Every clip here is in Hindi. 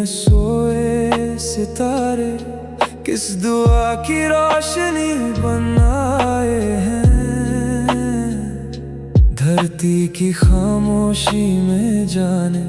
में सोए सितारे किस दुआ की रोशनी बनाए हैं। धरती की खामोशी में जाने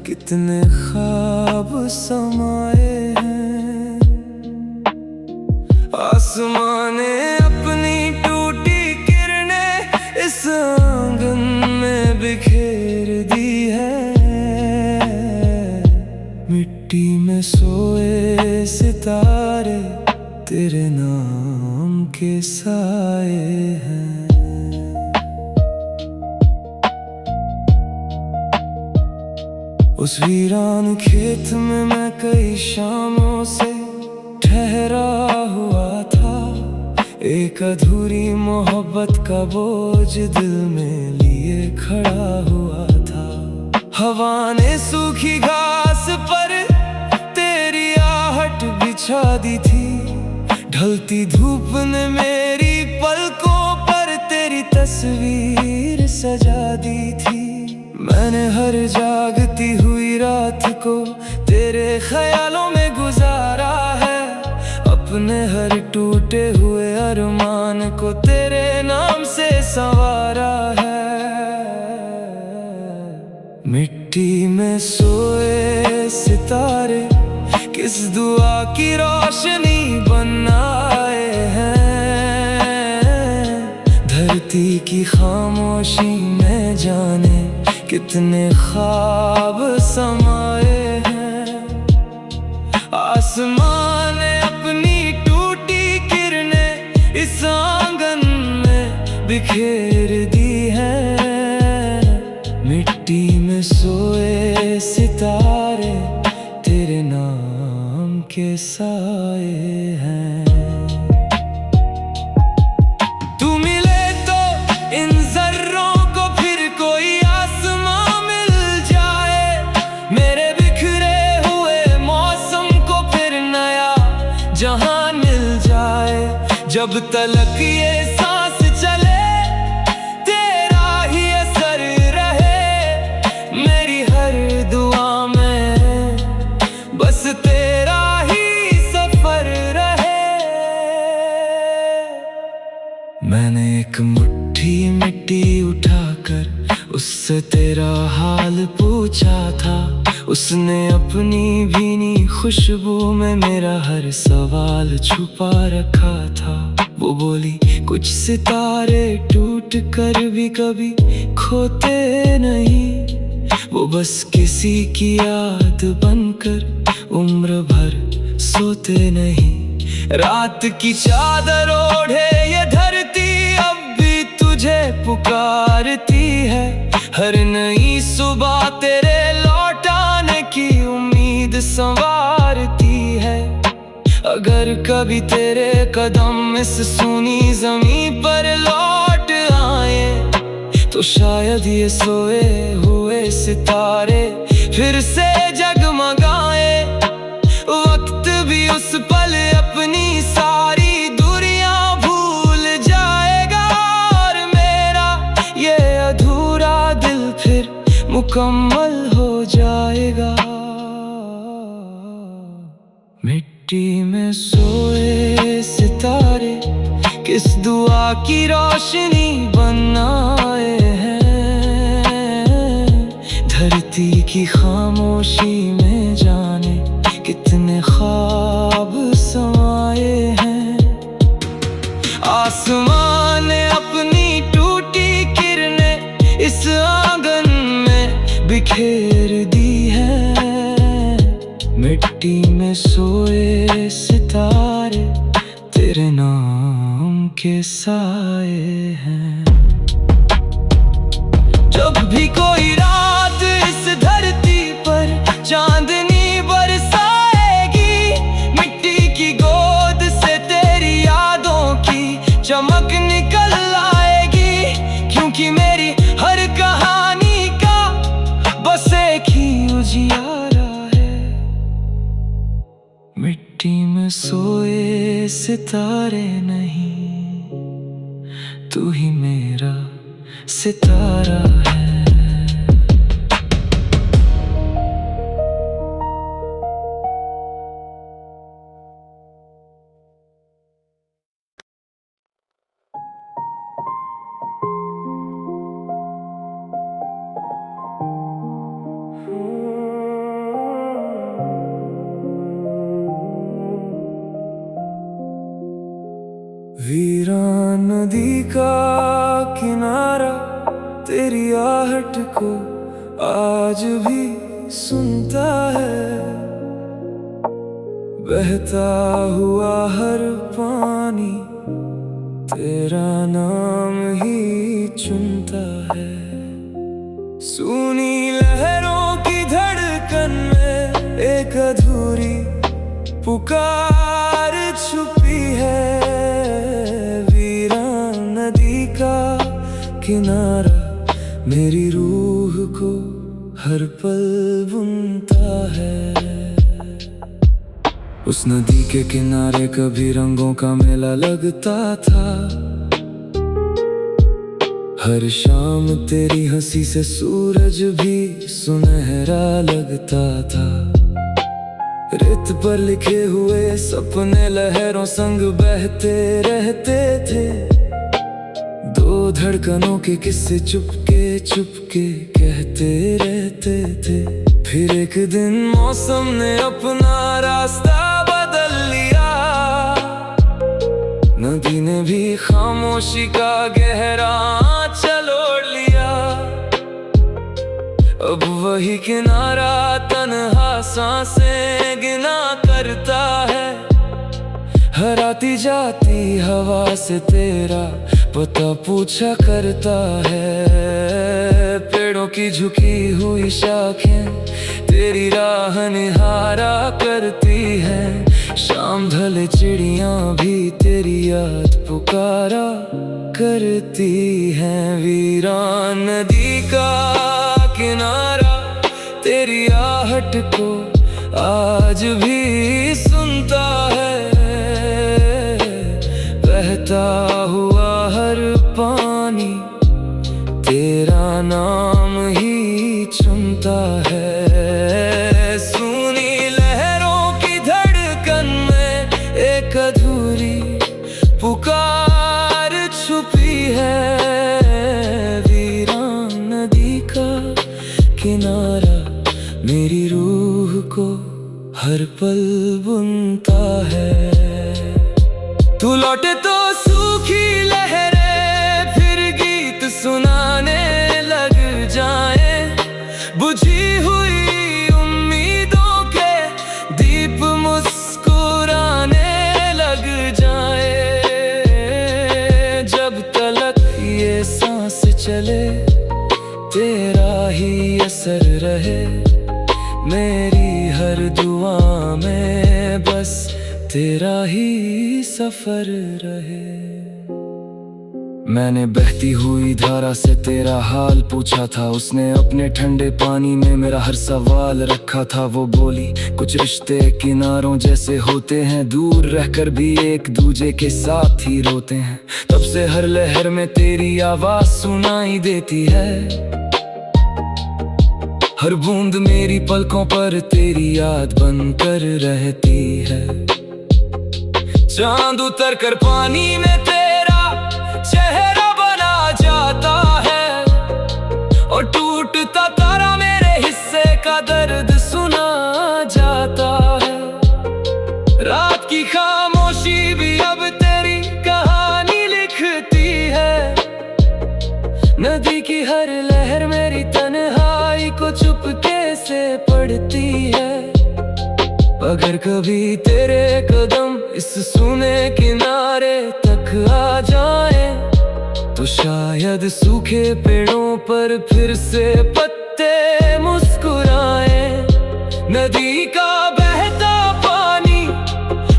कितने ख्वाब समाए हैं। आसमां ने अपनी टूटी किरणें इस आंगन में बिखेर दी है। मिट्टी में सोए सितारे तेरे नाम के साए हैं। उस वीरान खेत में मैं कई शामों से ठहरा हुआ था। एक अधूरी मोहब्बत का बोझ दिल में लिए खड़ा हुआ था। हवा ने सूखी घास पर तेरी आहट बिछा दी थी। ढलती धूप ने मेरी पलकों पर तेरी तस्वीर सजा दी थी। मैंने हर जागती हुई रात को तेरे ख्यालों में गुजारा है। अपने हर टूटे हुए अरमान को तेरे नाम से संवारा है। मिट्टी में सोए सितारे किस दुआ की रोशनी बनाए हैं। धरती की खामोशी में जाने कितने ख्वाब समाए हैं। आसमान ने अपनी टूटी किरणें इस आंगन में बिखेर दी है। मिट्टी में सोए सितारे तेरे नाम के साए हैं। जहां मिल जाए जब तलक ये सांस चले तेरा ही असर रहे। मेरी हर दुआ में बस तेरा ही सफर रहे। मैंने एक मुट्ठी मिट्टी उठाकर उससे तेरा हाल पूछा था। उसने अपनी भीनी खुशबू में मेरा हर सवाल छुपा रखा था। वो बोली कुछ सितारे टूट कर भी कभी खोते नहीं। वो बस किसी की याद बनकर उम्र भर सोते नहीं। रात की चादर ओढ़े ये धरती अब भी तुझे पुकारती है। हर नई सुबह तेरे लौटाने की उम्मीद संवारती है। अगर कभी तेरे कदम इस सूनी ज़मीं पर लौट आए तो शायद ये सोए हुए सितारे फिर से जगमगाए। वक्त भी उस पल अपनी सारी दूरियां भूल जाएगा और मेरा ये अधूरा दिल फिर मुकम्मल हो जाएगा। मिट्टी में सोए सितारे किस दुआ की रोशनी बनाए हैं। धरती की खामोशी में जाने कितने ख्वाब समाए हैं। आसमान ने अपनी टूटी किरणें इस आंगन में बिखेर दी है। मिट्टी में सोए सितारे तेरे नाम के साए हैं। जब भी कोई रात इस धरती पर चांदनी बरसाएगी, मिट्टी की गोद से तेरी यादों की चमक निकल आएगी। क्योंकि मेरी हर कहानी का बस एक ही उजियारा है। मिट्टी में सोए सितारे नहीं, तू ही मेरा सितारा है। नदी का किनारा तेरी आहट को आज भी सुनता है। बहता हुआ हर पानी तेरा नाम ही चुनता है। सूनी लहरों की धड़कन में एक अधूरी पुकार छुपी है। वीरान नदी का किनारा मेरी रूह को हर पल बुनता है। उस नदी के किनारे कभी रंगों का मेला लगता था। हर शाम तेरी हंसी से सूरज भी सुनहरा लगता था। रेत पर लिखे हुए सपने लहरों संग बहते रहते थे। दो धड़कनों के किस्से चुपके चुपके कहते रहते थे। फिर एक दिन मौसम ने अपना रास्ता बदल लिया। नदी ने भी खामोशी का गहरा आंचल ओढ़ लिया। अब वही किनारा तन्हा सांसें गिना करता है। हर आती जाती हवा से तेरा पता पूछा करता है। पेड़ों की झुकी हुई शाखें तेरी राह निहारा करती है। शाम ढले चिड़ियां भी तेरी याद पुकारा करती हैं। वीरान नदी का किनारा तेरी आहट को आज भी सुनता है। बहता हुआ हर पानी तेरा नाम ही चुनता है। सूनी लहरों की धड़कन में एक अधूरी पुकार छुपी है। वीरान नदी का किनारा मेरी रूह को हर पल बुनता है। तू लौटे तो सूखी लहरें फिर गीत सुनाने लग जाए। बुझी हुई उम्मीदों के दीप मुस्कुराने लग जाए। जब तलक ये सांस चले तेरा ही असर रहे। मेरी हर दुआ में बस तेरा ही सफर रहे। मैंने बहती हुई धारा से तेरा हाल पूछा था। उसने अपने ठंडे पानी में मेरा हर सवाल रखा था। वो बोली कुछ रिश्ते किनारों जैसे होते हैं। दूर रहकर भी एक दूजे के साथ ही रोते हैं। तब से हर लहर में तेरी आवाज सुनाई देती है। हर बूंद मेरी पलकों पर तेरी याद बनकर रहती है। चांद उतर कर पानी में तेरा चेहरा बना जाता है। और टूटता तारा मेरे हिस्से का दर्द सुना जाता है। रात की खामोशी भी अब तेरी कहानी लिखती है। नदी की हर लहर मेरी तन्हाई को चुपके से पढ़ती है। अगर कभी तेरे कदम इस सूने किनारे तक आ जाए तो शायद सूखे पेड़ों पर फिर से पत्ते मुस्कुराए। नदी का बहता पानी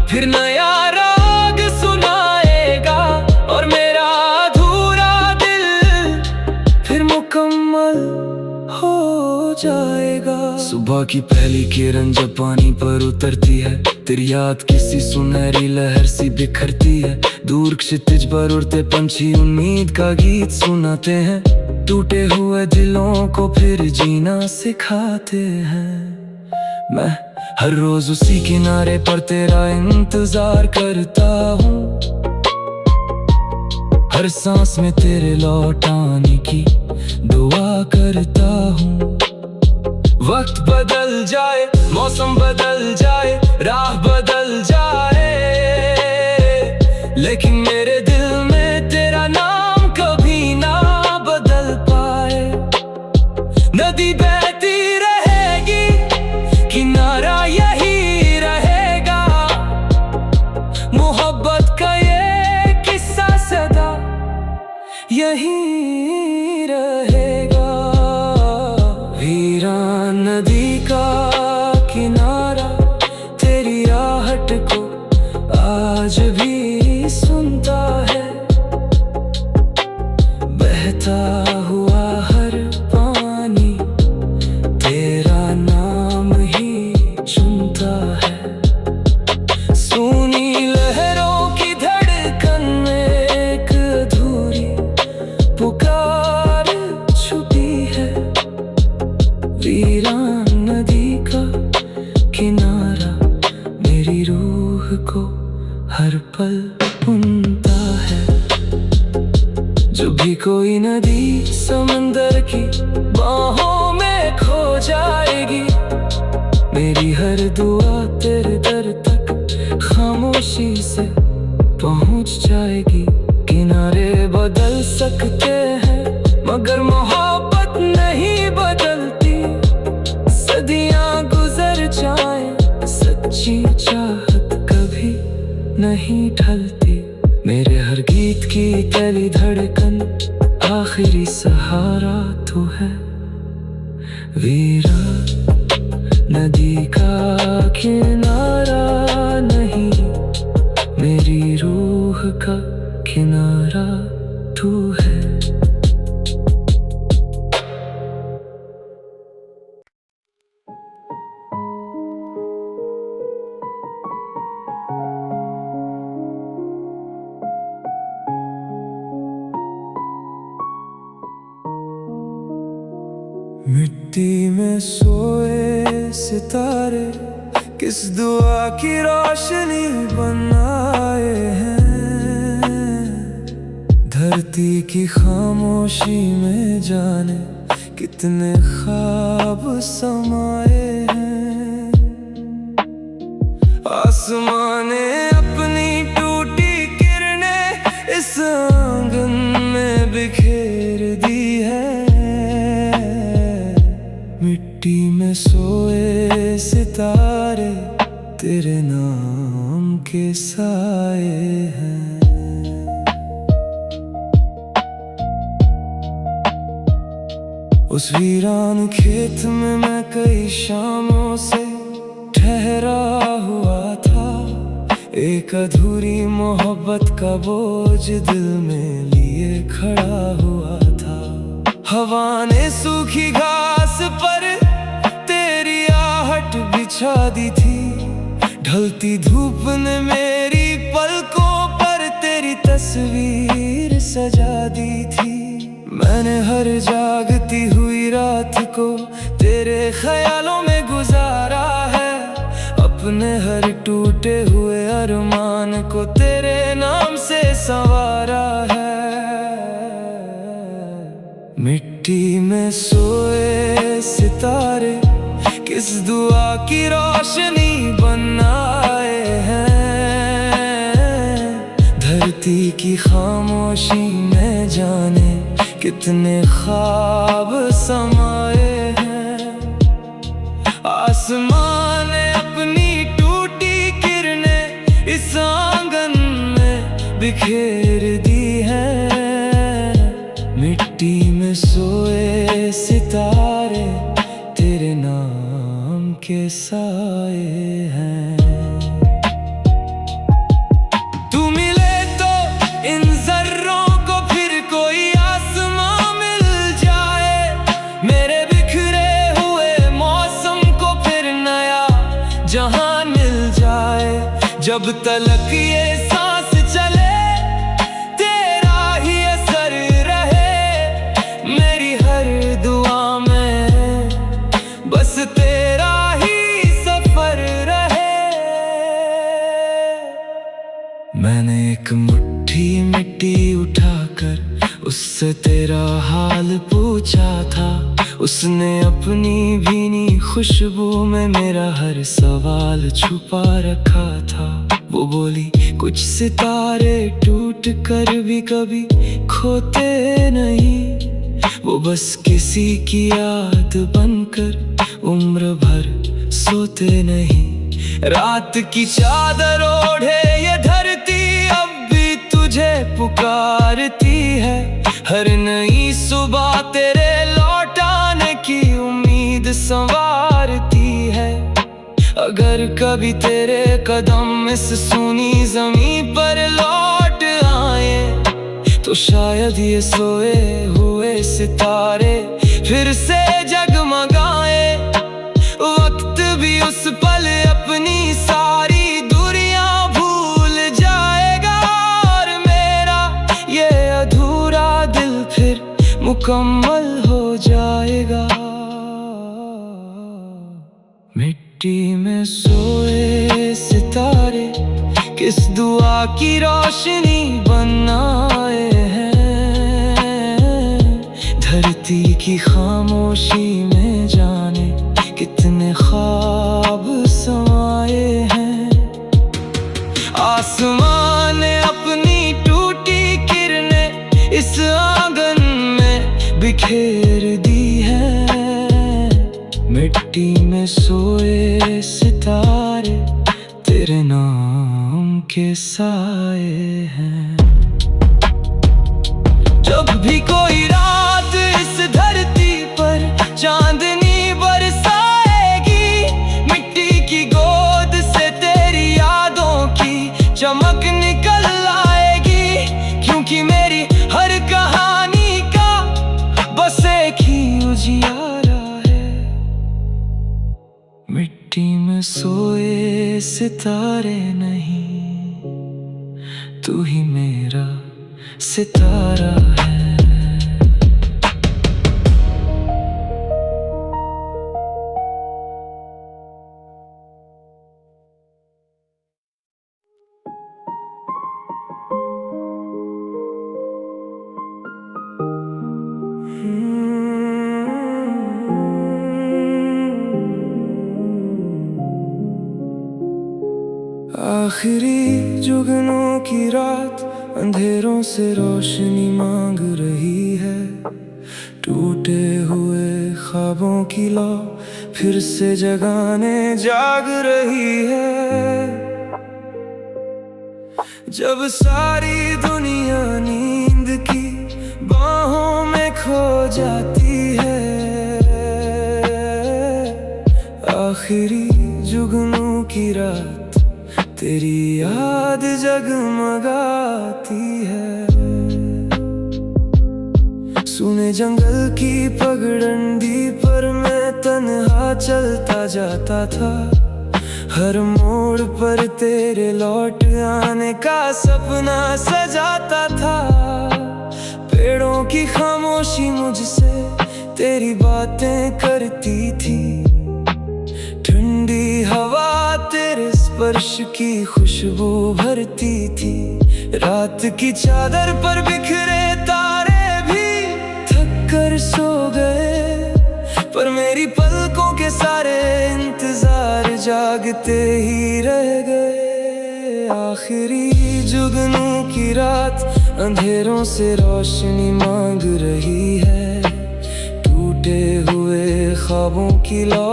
फिर नया राग सुनाएगा। और मेरा अधूरा दिल फिर मुकम्मल हो जाएगा। सुबह की पहली किरण जब पानी पर उतरती है। तेरी याद किसी सुनहरी लहर सी बिखरती है। दूर क्षितिज पर उड़ते पंछी उम्मीद का गीत सुनाते हैं। टूटे हुए दिलों को फिर जीना सिखाते हैं। मैं हर रोज उसी किनारे पर तेरा इंतजार करता हूँ। हर सांस में तेरे लौट आने की दुआ करता हूँ। वक्त बदल जाए, मौसम बदल जाए, राह बदल जाए, लेकिन मेरे दिल में को हर पल बुनता है। जब भी कोई नदी समंदर की बाहों में खो जाएगी, मेरी हर दुआ तेरे दर तक खामोशी से पहुंच जाएगी। किनारे बदल सकते हैं मगर मोहब्बत नहीं बदलती। सदियां गुजर जाएं, सच्ची चाहत कभी नहीं ढलती। मेरे हर गीत की पहली धड़कन, आखिरी सहारा तू है। वीरा नदी का किनारा नहीं, मेरी रूह का किनारा तू है। मिट्टी में सोए सितारे किस दुआ की रोशनी बनाए हैं। धरती की खामोशी में जाने कितने ख्वाब समाए हैं। आसमां ने अपनी टूटी किरणें इस आंगन में बिखेर दी है। मिट्टी में सोए सितारे तेरे नाम के साए हैं। उस वीरान खेत में मैं कई शामों से ठहरा हुआ था। एक अधूरी मोहब्बत का बोझ दिल में लिए खड़ा हुआ था। हवा ने सूखी घास पर तेरी आहट बिछा दी थी। ढलती धूप ने मेरी पलकों पर तेरी तस्वीर सजा दी थी। मैंने हर जागती हुई रात को तेरे ख्यालों में गुजारा है। अपने हर टूटे हुए अरमान को तेरे नाम से संवारा है। मिट्टी में सोए सितारे किस दुआ की रोशनी बनाए हैं। धरती की खामोशी में जाने कितने ख्वाब समाए हैं। आसमान ने अपनी टूटी किरणें इस आंगन में बिखेर दी है। मिट्टी में सोए सितारे तेरे नाम के साए हैं। तू मिले तो इन जर्रों को फिर कोई आसमां मिल जाए। मेरे बिखरे हुए मौसम को फिर नया जहां मिल जाए। जब तलक ये सांस चले तेरा ही असर रहे। मेरी हर दुआ में बस तेरा ही सफर रहे। मैंने एक मुट्ठी मिट्टी उठाकर उससे तेरा हाल पूछा था। उसने अपनी भीनी खुशबू में मेरा हर सवाल छुपा रखा था। वो बोली कुछ सितारे टूट कर भी कभी खोते नहीं। वो बस किसी की याद बनकर उम्र भर सोते नहीं। रात की चादर ओढ़े ये धरती अब भी तुझे पुकारती है। हर नई सुबह तेरे लौटाने की उम्मीद संवारती है। अगर कभी तेरे कदम इस सूनी ज़मीं पर लौट आए तो शायद ये सोए हुए सितारे फिर से जगमगाए। वक्त भी उस पल अपनी सारी दूरियां भूल जाएगा। और मेरा ये अधूरा दिल फिर मुकम्मल हो जाएगा। मिट्टी में सोए सितारे किस दुआ की रोशनी बनाए हैं। धरती की खामोशी में जाने कितने ख्वाब समाए हैं। आसमान ने अपनी टूटी किरणें इस आंगन में बिखेर दी है। मिट्टी में सोए सितारे तेरे नाम के साए हैं। जब भी कोई रात इस धरती पर चांदनी बरसाएगी, मिट्टी की गोद से तेरी यादों की चमक निकल आएगी। क्योंकि मेरी हर कहानी का बस एक ही उजियारा है। मिट्टी में सोए सितारे नहीं, तू ही मेरा सितारा है। आखिरी जुगनों की रात अंधेरों से रोशनी मांग रही है। टूटे हुए ख्वाबों की लौ फिर से जगाने जाग रही है। जब सारी दुनिया नींद की बाहों में खो जाती है, आखिरी जुगनों की रात तेरी याद जगमगाती है। सुने जंगल की पगडंडी पर मैं तन्हा चलता जाता था। हर मोड़ पर तेरे लौट आने का सपना सजाता था। पेड़ों की खामोशी मुझसे तेरी बातें करती थी। ठंडी हवा तेरे स्पर्श की खुशबू भरती थी। रात की चादर पर बिखरे तारे भी थक कर सो गए, पर मेरी पलकों के सारे इंतजार जागते ही रह गए। आखिरी जुगनू की रात अंधेरों से रोशनी मांग रही है। टूटे हुए ख्वाबों की लौ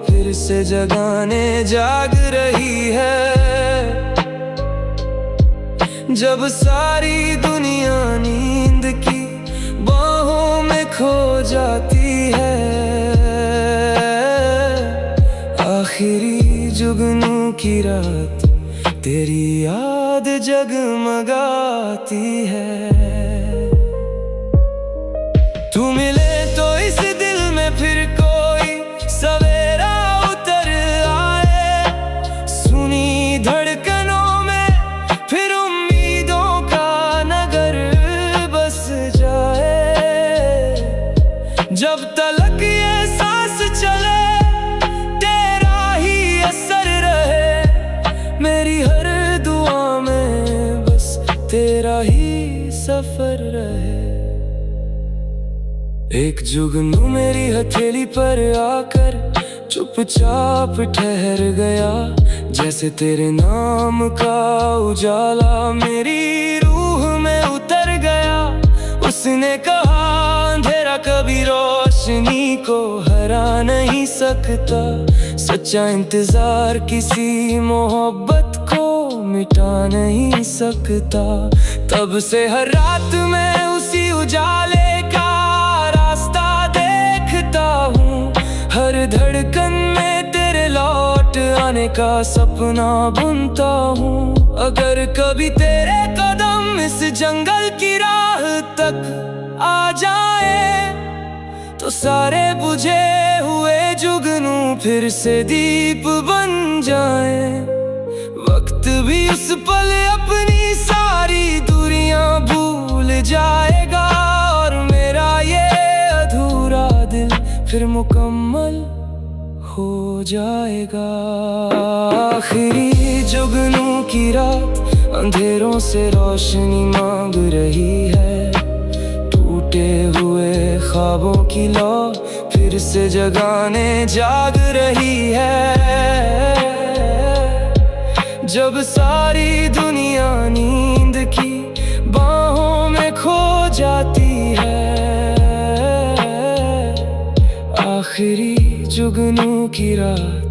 फिर से जगाने जाग रही है। जब सारी दुनिया नींद की बाहों में खो जाती है, आखिरी जुगनू की रात तेरी याद जगमगाती है। तू मिले तो इस दिल में फिर कोई सवेरा उतर आए। सुनी धड़कनों में फिर उम्मीदों का नगर बस जाए। जब तलक ये सांस चले तेरा ही असर रहे। मेरी हर दुआ में बस तेरा ही सफर रहे। एक जुगनू मेरी हथेली पर आकर चुपचाप ठहर गया। जैसे तेरे नाम का उजाला मेरी रूह में उतर गया। उसने कहा अंधेरा कभी रोशनी को हरा नहीं सकता। सच्चा इंतजार किसी मोहब्बत को मिटा नहीं सकता। तब से हर रात में उसी उजाले का रास्ता देखता हूँ। हर धड़कन में तेरे लौट आने का सपना बुनता हूँ। अगर कभी तेरे कदम इस जंगल की राह तक आ जाए, तो सारे बुझे हुए जुगनू फिर से दीप बन जाए। वक्त भी उस पल अपनी सारी दूरियां भूल जाएगा। और मेरा ये अधूरा दिल फिर मुकम्मल हो जाएगा। आखिरी जुगनू की रात अंधेरों से रोशनी मांग रही है। टूटे हुए ख्वाबों की लौ फिर से जगाने जाग रही है। जब सारी दुनिया नींद की बाहों में खो जाती है, आखिरी जुगनू की रात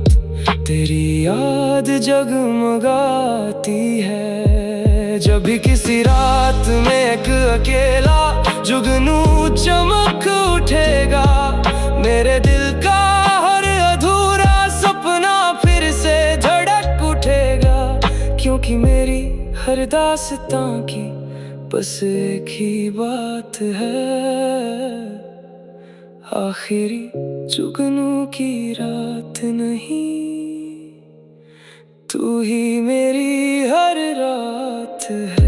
तेरी याद जगमगाती है। जब भी किसी रात में एक अकेला जुगनू चमक उठेगा, मेरे दिल का हर अधूरा सपना फिर से धड़क उठेगा। क्योंकि मेरी हर दास्तां की बस एक ही बात है, आखिरी जुगनू की रात नहीं, तू ही मेरी हर रात है।